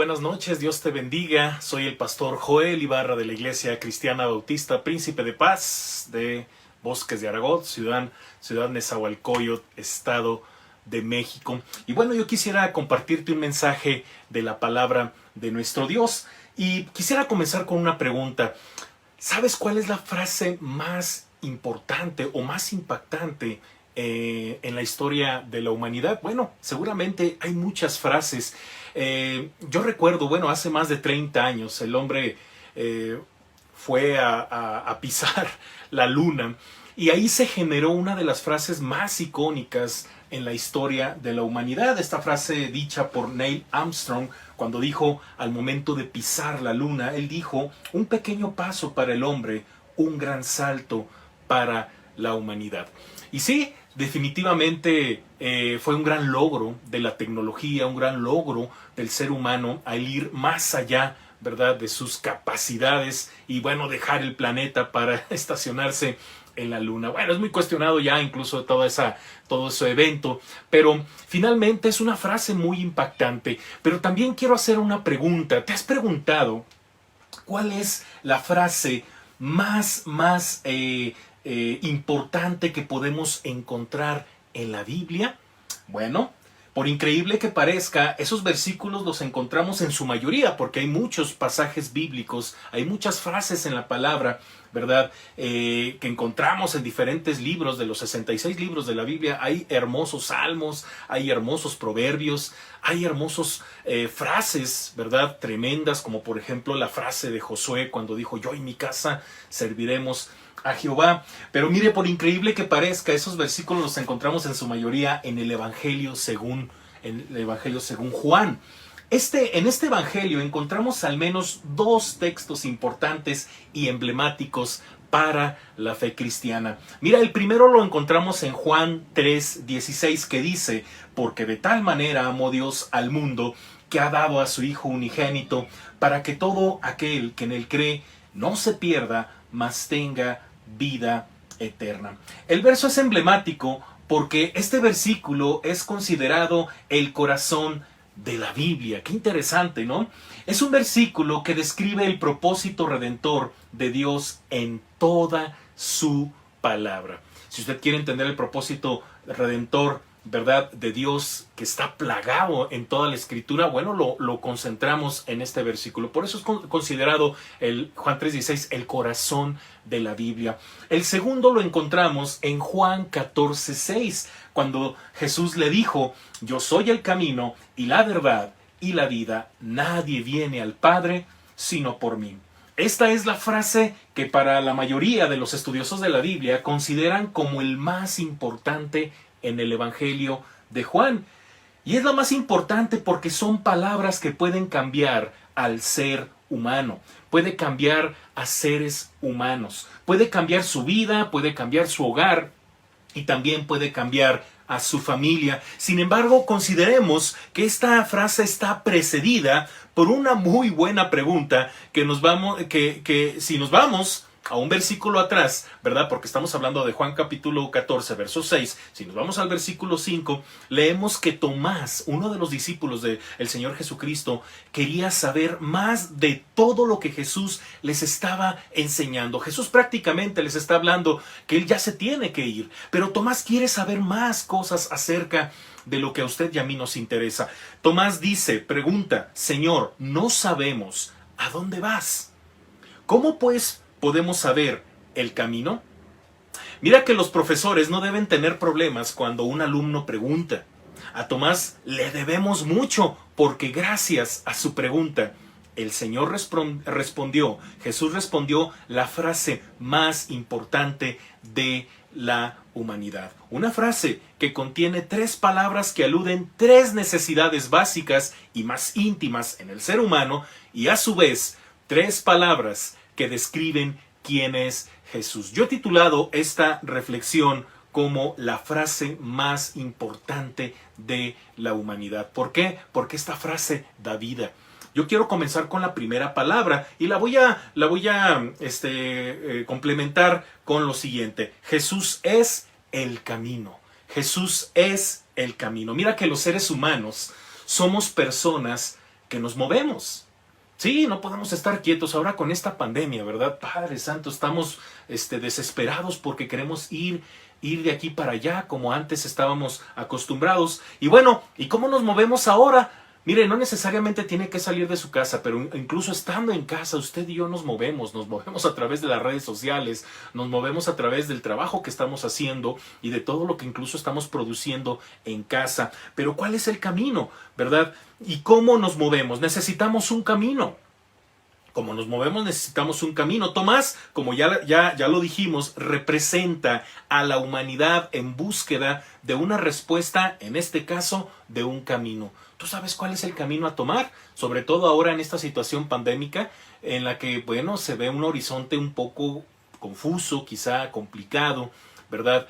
buenas noches, Dios te bendiga. Soy el pastor Joel Ibarra de la Iglesia Cristiana Bautista Príncipe de Paz de Bosques de Aragón, ciudad Nezahualcóyotl, Estado de México. Y bueno, yo quisiera compartirte un mensaje de la palabra de nuestro Dios. Y quisiera comenzar con una pregunta. ¿Sabes cuál es la frase más importante o más impactante en la historia de la humanidad? Bueno, seguramente hay muchas frases. Yo recuerdo, hace más de 30 años el hombre fue a pisar la luna y ahí se generó una de las frases más icónicas en la historia de la humanidad. Esta frase dicha por Neil Armstrong cuando dijo al momento de pisar la luna, él dijo: un pequeño paso para el hombre, un gran salto para la humanidad. Y sí, definitivamente fue un gran logro de la tecnología, un gran logro del ser humano al ir más allá, ¿verdad?, de sus capacidades y dejar el planeta para estacionarse en la luna. Es muy cuestionado ya incluso todo ese evento, pero finalmente es una frase muy impactante. Pero también quiero hacer una pregunta. ¿Te has preguntado cuál es la frase más importante que podemos encontrar en la Biblia? Bueno, por increíble que parezca, esos versículos los encontramos en su mayoría, porque hay muchos pasajes bíblicos, hay muchas frases en la palabra, ¿verdad?, que encontramos en diferentes libros. De los 66 libros de la Biblia hay hermosos salmos, hay hermosos proverbios, hay hermosos frases, ¿verdad?, tremendas, como por ejemplo la frase de Josué cuando dijo: yo y mi casa serviremos a Jehová. Pero mire, por increíble que parezca, esos versículos los encontramos en su mayoría en el Evangelio según Juan. En este evangelio encontramos al menos dos textos importantes y emblemáticos para la fe cristiana. Mira, el primero lo encontramos en Juan 3:16, que dice: porque de tal manera amó Dios al mundo, que ha dado a su Hijo unigénito, para que todo aquel que en él cree no se pierda, mas tenga vida eterna. El verso es emblemático porque este versículo es considerado el corazón de la Biblia. Qué interesante, ¿no? Es un versículo que describe el propósito redentor de Dios en toda su palabra. Si usted quiere entender el propósito redentor, ¿verdad?, de Dios, que está plagado en toda la escritura, lo concentramos en este versículo. Por eso es considerado el Juan 3:16 el corazón de la Biblia. El segundo lo encontramos en Juan 14:6, cuando Jesús le dijo: yo soy el camino y la verdad y la vida, nadie viene al Padre sino por mí. Esta es la frase que para la mayoría de los estudiosos de la Biblia consideran como el más importante en el Evangelio de Juan. Y es la más importante porque son palabras que pueden cambiar al ser humano, puede cambiar a seres humanos, puede cambiar su vida, puede cambiar su hogar y también puede cambiar a su familia. Sin embargo, consideremos que esta frase está precedida por una muy buena pregunta que si nos vamos a un versículo atrás, ¿verdad?, porque estamos hablando de Juan capítulo 14, verso 6. Si nos vamos al versículo 5, leemos que Tomás, uno de los discípulos del Señor Jesucristo, quería saber más de todo lo que Jesús les estaba enseñando. Jesús prácticamente les está hablando que él ya se tiene que ir, pero Tomás quiere saber más cosas acerca de lo que a usted y a mí nos interesa. Tomás pregunta: Señor, no sabemos a dónde vas. ¿Cómo pues podemos saber el camino? Mira que los profesores no deben tener problemas cuando un alumno pregunta. A Tomás le debemos mucho porque gracias a su pregunta el Señor respondió, Jesús respondió la frase más importante de la humanidad. Una frase que contiene 3 palabras que aluden 3 necesidades básicas y más íntimas en el ser humano, y a su vez 3 palabras que describen quién es Jesús. Yo he titulado esta reflexión como la frase más importante de la humanidad. ¿Por qué? Porque esta frase da vida. Yo quiero comenzar con la primera palabra y la voy a complementar con lo siguiente. Jesús es el camino. Jesús es el camino. Mira que los seres humanos somos personas que nos movemos. Sí, no podemos estar quietos ahora con esta pandemia, ¿verdad? Padre Santo, estamos desesperados porque queremos ir de aquí para allá como antes estábamos acostumbrados. Y bueno, ¿y cómo nos movemos ahora? Mire, no necesariamente tiene que salir de su casa, pero incluso estando en casa, usted y yo nos movemos a través de las redes sociales, nos movemos a través del trabajo que estamos haciendo y de todo lo que incluso estamos produciendo en casa. Pero ¿cuál es el camino, verdad? ¿Y cómo nos movemos? Necesitamos un camino. Como nos movemos necesitamos un camino. Tomás, como ya lo dijimos, representa a la humanidad en búsqueda de una respuesta, en este caso, de un camino. ¿Tú sabes cuál es el camino a tomar? Sobre todo ahora en esta situación pandémica en la que, bueno, se ve un horizonte un poco confuso, quizá complicado, ¿verdad?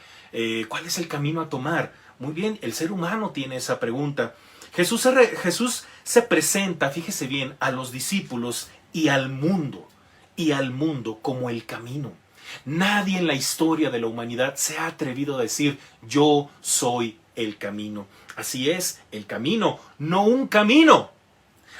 ¿Cuál es el camino a tomar? Muy bien, el ser humano tiene esa pregunta. Jesús se presenta, fíjese bien, a los discípulos y al mundo como el camino. Nadie en la historia de la humanidad se ha atrevido a decir, yo soy el camino. Así es, el camino, no un camino.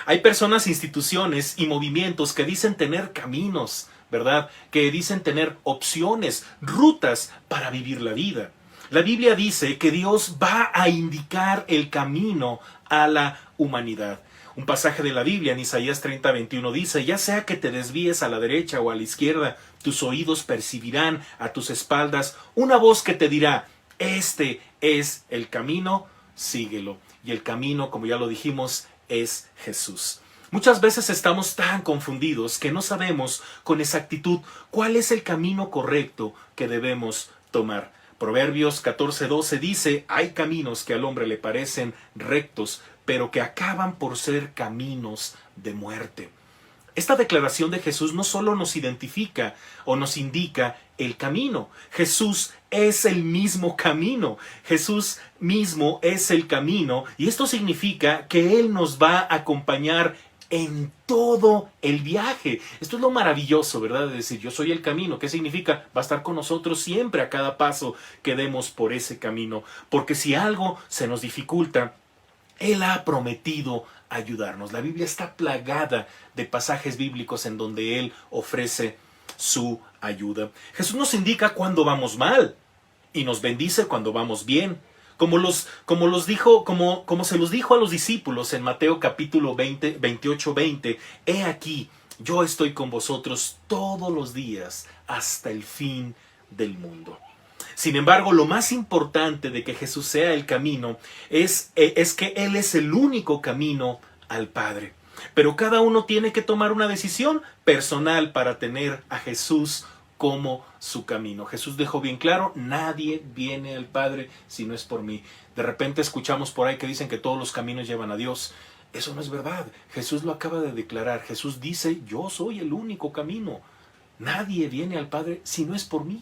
Hay personas, instituciones y movimientos que dicen tener caminos, ¿verdad? Que dicen tener opciones, rutas para vivir la vida. La Biblia dice que Dios va a indicar el camino a la humanidad. Un pasaje de la Biblia en Isaías 30:21 dice, ya sea que te desvíes a la derecha o a la izquierda, tus oídos percibirán a tus espaldas una voz que te dirá, este es el camino, síguelo. Y el camino, como ya lo dijimos, es Jesús. Muchas veces estamos tan confundidos que no sabemos con exactitud cuál es el camino correcto que debemos tomar. Proverbios 14:12 dice, hay caminos que al hombre le parecen rectos, pero que acaban por ser caminos de muerte. Esta declaración de Jesús no solo nos identifica o nos indica el camino. Jesús es el mismo camino. Jesús mismo es el camino. Y esto significa que Él nos va a acompañar en todo el viaje. Esto es lo maravilloso, ¿verdad? De decir, yo soy el camino. ¿Qué significa? Va a estar con nosotros siempre a cada paso que demos por ese camino. Porque si algo se nos dificulta, Él ha prometido ayudarnos. La Biblia está plagada de pasajes bíblicos en donde Él ofrece su ayuda. Jesús nos indica cuando vamos mal y nos bendice cuando vamos bien. Como se los dijo a los discípulos en Mateo capítulo 28:20, he aquí, yo estoy con vosotros todos los días hasta el fin del mundo. Sin embargo, lo más importante de que Jesús sea el camino es que Él es el único camino al Padre. Pero cada uno tiene que tomar una decisión personal para tener a Jesús como su camino. Jesús dejó bien claro, nadie viene al Padre si no es por mí. De repente escuchamos por ahí que dicen que todos los caminos llevan a Dios. Eso no es verdad. Jesús lo acaba de declarar. Jesús dice, yo soy el único camino. Nadie viene al Padre si no es por mí.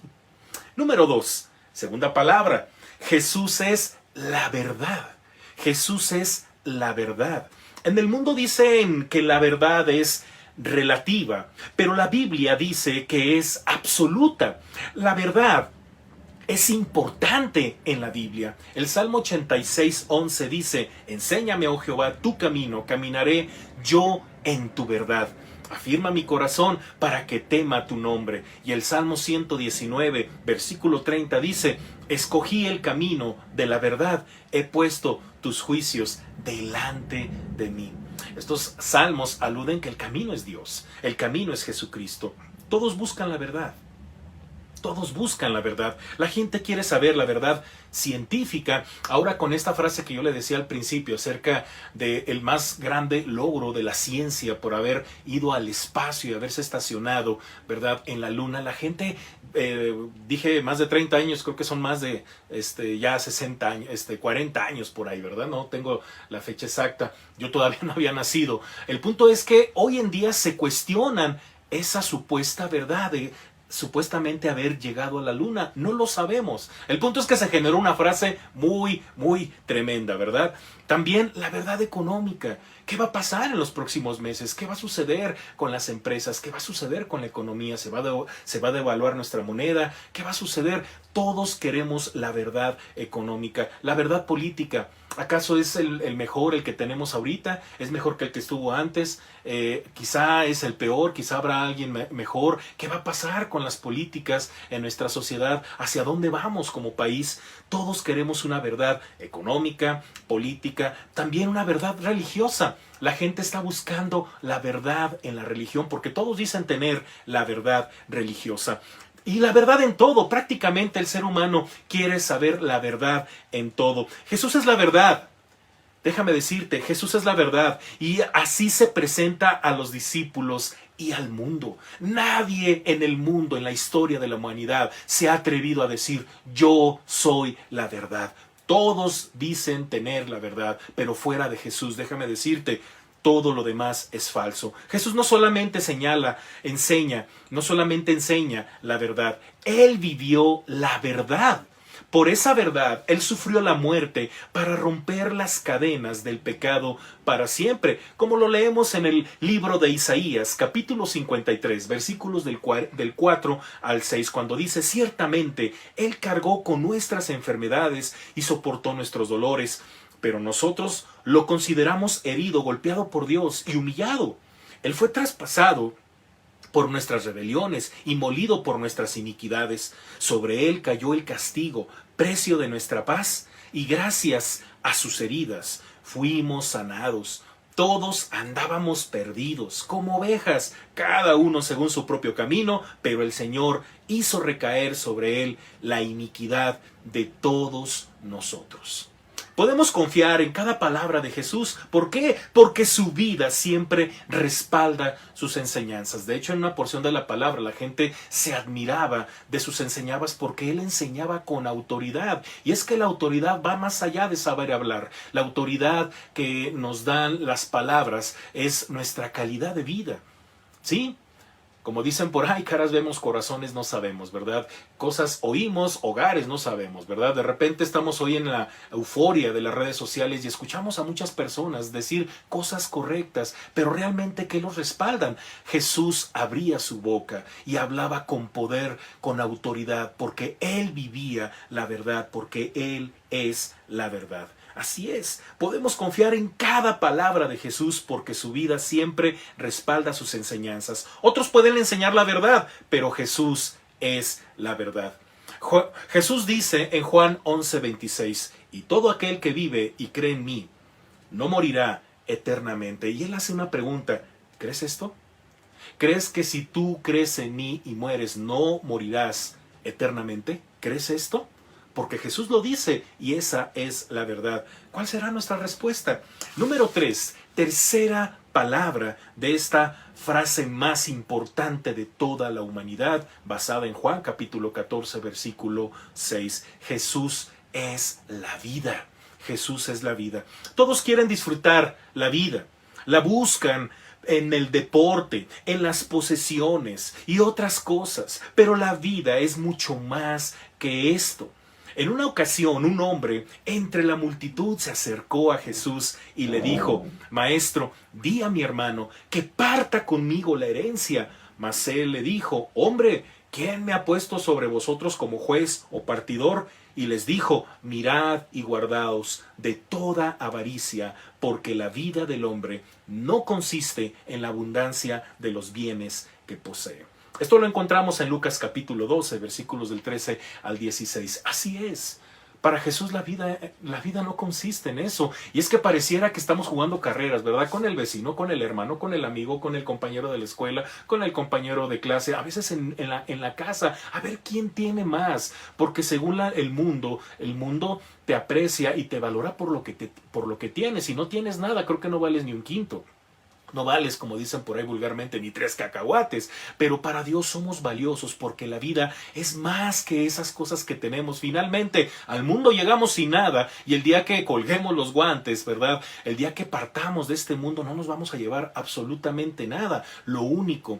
Número 2, segunda palabra, Jesús es la verdad. Jesús es la verdad. En el mundo dicen que la verdad es relativa, pero la Biblia dice que es absoluta. La verdad es importante en la Biblia. El Salmo 86:11 dice, enséñame, oh Jehová, tu camino, caminaré yo en tu verdad. Afirma mi corazón para que tema tu nombre. Y el Salmo 119, versículo 30 dice, escogí el camino de la verdad, he puesto tus juicios delante de mí. Estos salmos aluden que el camino es Dios, el camino es Jesucristo. Todos buscan la verdad. Todos buscan la verdad. La gente quiere saber la verdad científica. Ahora con esta frase que yo le decía al principio acerca del más grande logro de la ciencia por haber ido al espacio y haberse estacionado, ¿verdad?, en la luna, la gente, dije más de 30 años, creo que son más de ya 60 años, 40 años por ahí, ¿verdad? No tengo la fecha exacta. Yo todavía no había nacido. El punto es que hoy en día se cuestionan esa supuesta verdad de supuestamente haber llegado a la luna. No lo sabemos. El punto es que se generó una frase muy, muy tremenda, ¿verdad? También la verdad económica. ¿Qué va a pasar en los próximos meses? ¿Qué va a suceder con las empresas? ¿Qué va a suceder con la economía? ¿Se va a devaluar nuestra moneda? ¿Qué va a suceder? Todos queremos la verdad económica, la verdad política. ¿Acaso es el mejor el que tenemos ahorita? ¿Es mejor que el que estuvo antes? Quizá es el peor, quizá habrá alguien mejor. ¿Qué va a pasar con las políticas en nuestra sociedad? ¿Hacia dónde vamos como país? Todos queremos una verdad económica, política, también una verdad religiosa. La gente está buscando la verdad en la religión porque todos dicen tener la verdad religiosa. Y la verdad en todo, prácticamente el ser humano quiere saber la verdad en todo. Jesús es la verdad. Déjame decirte, Jesús es la verdad. Y así se presenta a los discípulos y al mundo. Nadie en el mundo, en la historia de la humanidad, se ha atrevido a decir, yo soy la verdad. Todos dicen tener la verdad, pero fuera de Jesús, déjame decirte, todo lo demás es falso. Jesús no solamente no solamente enseña la verdad, Él vivió la verdad. Por esa verdad, Él sufrió la muerte para romper las cadenas del pecado para siempre, como lo leemos en el libro de Isaías, capítulo 53, versículos del 4 al 6, cuando dice, ciertamente, Él cargó con nuestras enfermedades y soportó nuestros dolores, pero nosotros lo consideramos herido, golpeado por Dios y humillado. Él fue traspasado por nuestras rebeliones y molido por nuestras iniquidades. Sobre él cayó el castigo, precio de nuestra paz, y gracias a sus heridas fuimos sanados. Todos andábamos perdidos, como ovejas, cada uno según su propio camino, pero el Señor hizo recaer sobre él la iniquidad de todos nosotros. Podemos confiar en cada palabra de Jesús. ¿Por qué? Porque su vida siempre respalda sus enseñanzas. De hecho, en una porción de la palabra, la gente se admiraba de sus enseñanzas porque Él enseñaba con autoridad. Y es que la autoridad va más allá de saber hablar. La autoridad que nos dan las palabras es nuestra calidad de vida. ¿Sí? Como dicen por ahí, caras vemos, corazones no sabemos, ¿verdad? Cosas oímos, hogares no sabemos, ¿verdad? De repente estamos hoy en la euforia de las redes sociales y escuchamos a muchas personas decir cosas correctas, pero realmente ¿qué los respaldan? Jesús abría su boca y hablaba con poder, con autoridad, porque Él vivía la verdad, porque Él es la verdad. Así es, podemos confiar en cada palabra de Jesús porque su vida siempre respalda sus enseñanzas. Otros pueden enseñar la verdad, pero Jesús es la verdad. Jesús dice en Juan 11:26, y todo aquel que vive y cree en mí no morirá eternamente. Y Él hace una pregunta, ¿crees esto? ¿Crees que si tú crees en mí y mueres no morirás eternamente? ¿Crees esto? Porque Jesús lo dice y esa es la verdad. ¿Cuál será nuestra respuesta? Número 3, tercera palabra de esta frase más importante de toda la humanidad, basada en Juan capítulo 14, versículo 6. Jesús es la vida. Jesús es la vida. Todos quieren disfrutar la vida. La buscan en el deporte, en las posesiones y otras cosas. Pero la vida es mucho más que esto. En una ocasión, un hombre entre la multitud se acercó a Jesús y le dijo, Maestro, di a mi hermano que parta conmigo la herencia. Mas él le dijo, Hombre, ¿quién me ha puesto sobre vosotros como juez o partidor? Y les dijo, mirad y guardaos de toda avaricia, porque la vida del hombre no consiste en la abundancia de los bienes que posee. Esto lo encontramos en Lucas capítulo 12, versículos del 13 al 16. Así es. Para Jesús la vida no consiste en eso. Y es que pareciera que estamos jugando carreras, ¿verdad? Con el vecino, con el hermano, con el amigo, con el compañero de la escuela, con el compañero de clase, a veces en la casa, a ver quién tiene más. Porque según el mundo te aprecia y te valora por lo que tienes. Si no tienes nada, creo que no vales ni un quinto. No vales, como dicen por ahí vulgarmente, ni 3 cacahuates, pero para Dios somos valiosos porque la vida es más que esas cosas que tenemos. Finalmente, al mundo llegamos sin nada y el día que colguemos los guantes, ¿verdad? El día que partamos de este mundo no nos vamos a llevar absolutamente nada. Lo único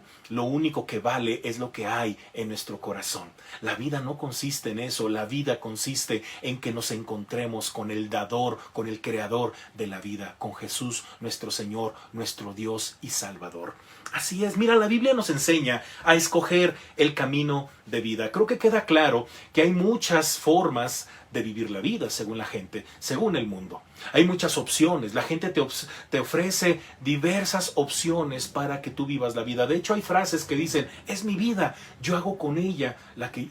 que vale es lo que hay en nuestro corazón. La vida no consiste en eso, la vida consiste en que nos encontremos con el dador, con el creador de la vida, con Jesús, nuestro Señor, nuestro Dios y Salvador. Así es, mira, la Biblia nos enseña a escoger el camino de vida. Creo que queda claro que hay muchas formas de vivir la vida según la gente, según el mundo. Hay muchas opciones, la gente te ofrece diversas opciones para que tú vivas la vida. De hecho, hay frases que dicen, es mi vida, yo hago con ella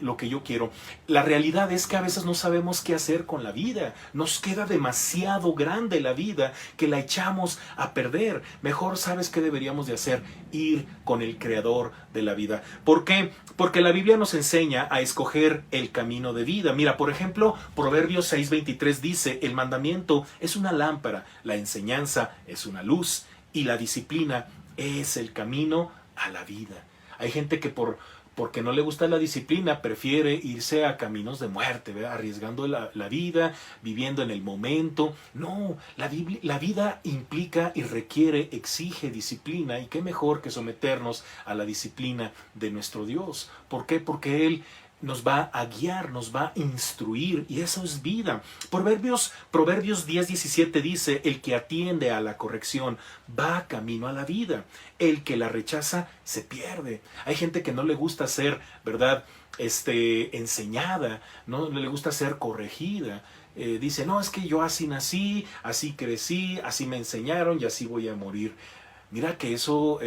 lo que yo quiero. La realidad es que a veces no sabemos qué hacer con la vida. Nos queda demasiado grande la vida que la echamos a perder. Mejor, ¿sabes qué deberíamos de hacer? Ir con el creador de la vida. ¿Por qué? Porque la Biblia nos enseña a escoger el camino de vida. Mira, por ejemplo, Proverbios 6:23 dice, el mandamiento es una lámpara, la enseñanza es una luz y la disciplina es el camino a la vida. Hay gente que porque no le gusta la disciplina prefiere irse a caminos de muerte, ¿verdad? Arriesgando la vida, viviendo en el momento. No, la vida implica y requiere, exige disciplina, y qué mejor que someternos a la disciplina de nuestro Dios. ¿Por qué? Porque Él nos va a guiar, nos va a instruir, y eso es vida. Proverbios 10:17 dice, el que atiende a la corrección va camino a la vida, el que la rechaza se pierde. Hay gente que no le gusta ser, ¿verdad?, enseñada, no le gusta ser corregida. Dice, no, es que yo así nací, así crecí, así me enseñaron y así voy a morir. Mira que eso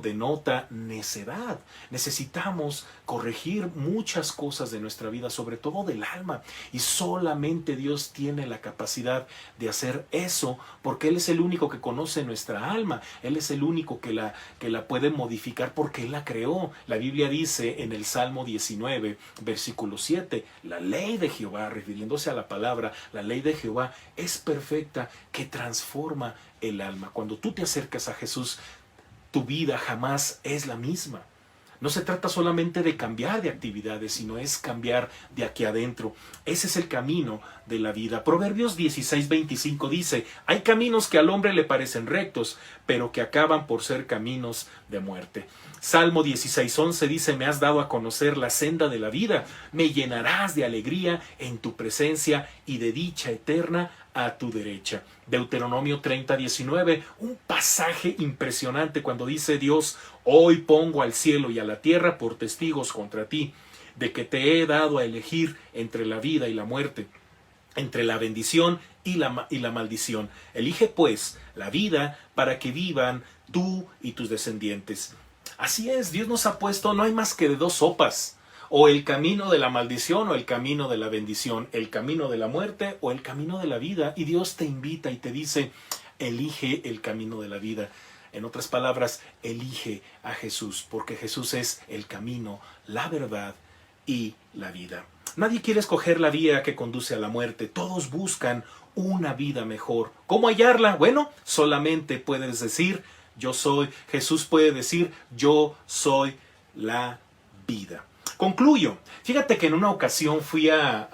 denota necedad. Necesitamos corregir muchas cosas de nuestra vida, sobre todo del alma. Y solamente Dios tiene la capacidad de hacer eso, porque Él es el único que conoce nuestra alma. Él es el único que la puede modificar, porque Él la creó. La Biblia dice en el Salmo 19, versículo 7, la ley de Jehová, refiriéndose a la palabra, la ley de Jehová es perfecta, que transforma el alma. Cuando tú te acercas a Jesús, tu vida jamás es la misma. No se trata solamente de cambiar de actividades, sino es cambiar de aquí adentro. Ese es el camino de la vida. Proverbios 16:25 dice, hay caminos que al hombre le parecen rectos, pero que acaban por ser caminos de muerte. Salmo 16:11 dice, me has dado a conocer la senda de la vida, me llenarás de alegría en tu presencia y de dicha eterna a tu derecha. Deuteronomio 30:19, un pasaje impresionante cuando dice Dios, hoy pongo al cielo y a la tierra por testigos contra ti, de que te he dado a elegir entre la vida y la muerte, entre la bendición y la maldición. Elige pues la vida para que vivan tú y tus descendientes. Así es, Dios nos ha puesto, no hay más que de dos sopas. O el camino de la maldición o el camino de la bendición, el camino de la muerte o el camino de la vida. Y Dios te invita y te dice, elige el camino de la vida. En otras palabras, elige a Jesús, porque Jesús es el camino, la verdad y la vida. Nadie quiere escoger la vía que conduce a la muerte. Todos buscan una vida mejor. ¿Cómo hallarla? Bueno, solamente puedes decir, yo soy. Jesús puede decir, yo soy la vida. Concluyo. Fíjate que en una ocasión fui a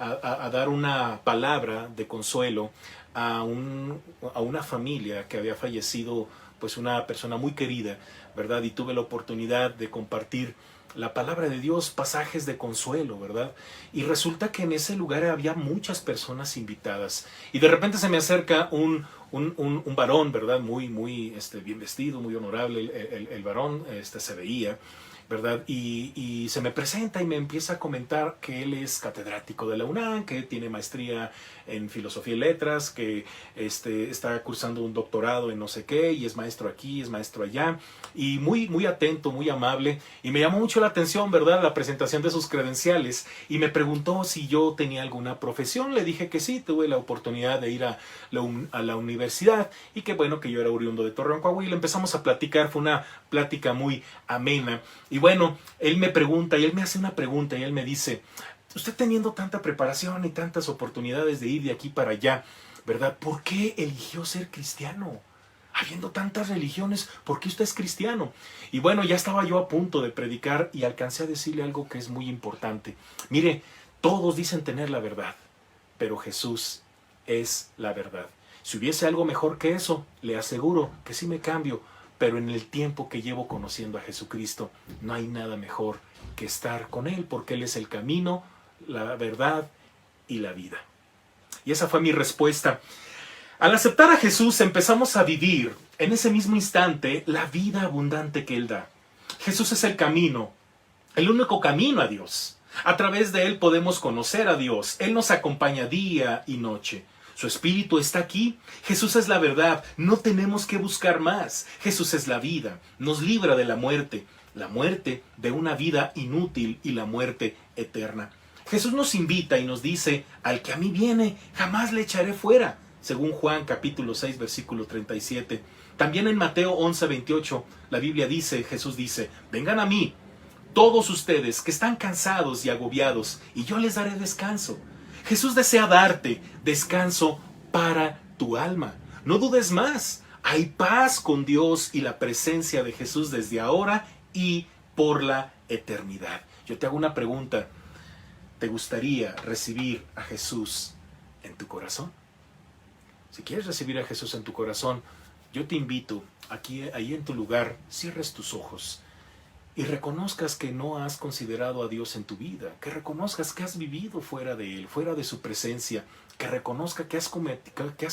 dar una palabra de consuelo a una familia que había fallecido, pues una persona muy querida, ¿verdad? Y tuve la oportunidad de compartir la palabra de Dios, pasajes de consuelo, ¿verdad? Y resulta que en ese lugar había muchas personas invitadas. Y de repente se me acerca un varón, ¿verdad? Muy bien vestido, muy honorable, el varón se veía, ¿verdad? Y se me presenta y me empieza a comentar que él es catedrático de la UNAM, que tiene maestría en filosofía y letras, que está cursando un doctorado en no sé qué, y es maestro aquí, es maestro allá, y muy atento, muy amable, y me llamó mucho la atención, ¿verdad?, la presentación de sus credenciales, y me preguntó si yo tenía alguna profesión. Le dije que sí, tuve la oportunidad de ir a la universidad, y que bueno, que yo era oriundo de Torreón, Coahuila. Empezamos a platicar, fue una plática muy amena, y bueno, él me pregunta, y él me hace una pregunta, y él me dice, usted teniendo tanta preparación y tantas oportunidades de ir de aquí para allá, ¿verdad?, ¿por qué eligió ser cristiano? Habiendo tantas religiones, ¿por qué usted es cristiano? Y bueno, ya estaba yo a punto de predicar y alcancé a decirle algo que es muy importante. Mire, todos dicen tener la verdad, pero Jesús es la verdad. Si hubiese algo mejor que eso, le aseguro que sí me cambio, pero en el tiempo que llevo conociendo a Jesucristo, no hay nada mejor que estar con Él, porque Él es el camino, la verdad y la vida. Y esa fue mi respuesta. Al aceptar a Jesús, empezamos a vivir en ese mismo instante la vida abundante que Él da. Jesús es el camino, el único camino a Dios. A través de Él podemos conocer a Dios. Él nos acompaña día y noche. Su Espíritu está aquí. Jesús es la verdad. No tenemos que buscar más. Jesús es la vida. Nos libra de la muerte de una vida inútil y la muerte eterna. Jesús nos invita y nos dice: al que a mí viene, jamás le echaré fuera. Según Juan capítulo 6, versículo 37. También en Mateo 11, 28, la Biblia dice, Jesús dice: vengan a mí, todos ustedes que están cansados y agobiados, y yo les daré descanso. Jesús desea darte descanso para tu alma. No dudes más. Hay paz con Dios y la presencia de Jesús desde ahora y por la eternidad. Yo te hago una pregunta. ¿Te gustaría recibir a Jesús en tu corazón? Si quieres recibir a Jesús en tu corazón, yo te invito, ahí en tu lugar, cierres tus ojos y reconozcas que no has considerado a Dios en tu vida, que reconozcas que has vivido fuera de Él, fuera de su presencia, que reconozca que has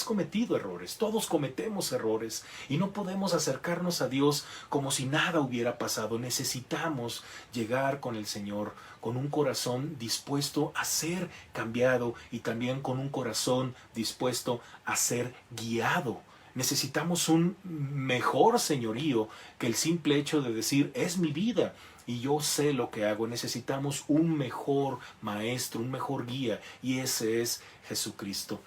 cometido errores. Todos cometemos errores y no podemos acercarnos a Dios como si nada hubiera pasado. Necesitamos llegar con el Señor con un corazón dispuesto a ser cambiado y también con un corazón dispuesto a ser guiado. Necesitamos un mejor señorío que el simple hecho de decir: es mi vida y yo sé lo que hago. Necesitamos un mejor maestro, un mejor guía, y ese es Jesucristo.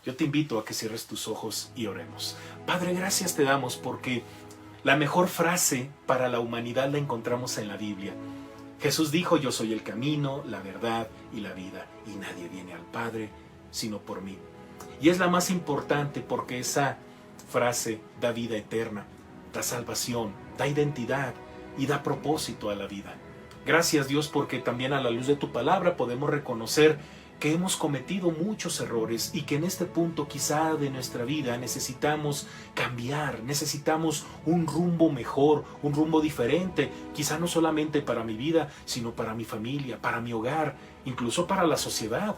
Yo te invito a que cierres tus ojos y oremos. Padre, gracias te damos porque la mejor frase para la humanidad la encontramos en la Biblia. Jesús dijo: yo soy el camino, la verdad y la vida, y nadie viene al Padre sino por mí. Y es la más importante porque esa frase da vida eterna, da salvación, da identidad y da propósito a la vida. Gracias, Dios, porque también a la luz de tu palabra podemos reconocer que hemos cometido muchos errores y que en este punto quizá de nuestra vida necesitamos cambiar, necesitamos un rumbo mejor, un rumbo diferente, quizá no solamente para mi vida, sino para mi familia, para mi hogar, incluso para la sociedad.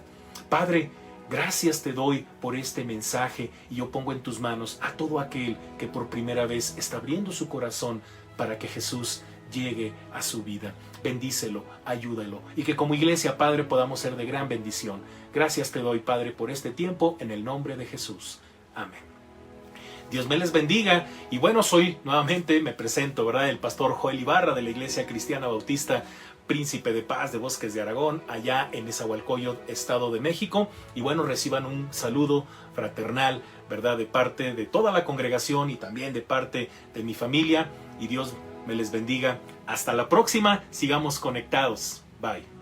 Padre, gracias te doy por este mensaje y yo pongo en tus manos a todo aquel que por primera vez está abriendo su corazón para que Jesús llegue a su vida. Bendícelo, ayúdalo y que como iglesia, Padre, podamos ser de gran bendición. Gracias te doy, Padre, por este tiempo en el nombre de Jesús. Amén. Dios me les bendiga y bueno, nuevamente me presento, ¿verdad? El pastor Joel Ibarra de la Iglesia Cristiana Bautista Príncipe de Paz de Bosques de Aragón, allá en Nezahualcóyotl, Estado de México. Y bueno, reciban un saludo fraternal, ¿verdad? De parte de toda la congregación y también de parte de mi familia. Y Dios me les bendiga. Hasta la próxima. Sigamos conectados. Bye.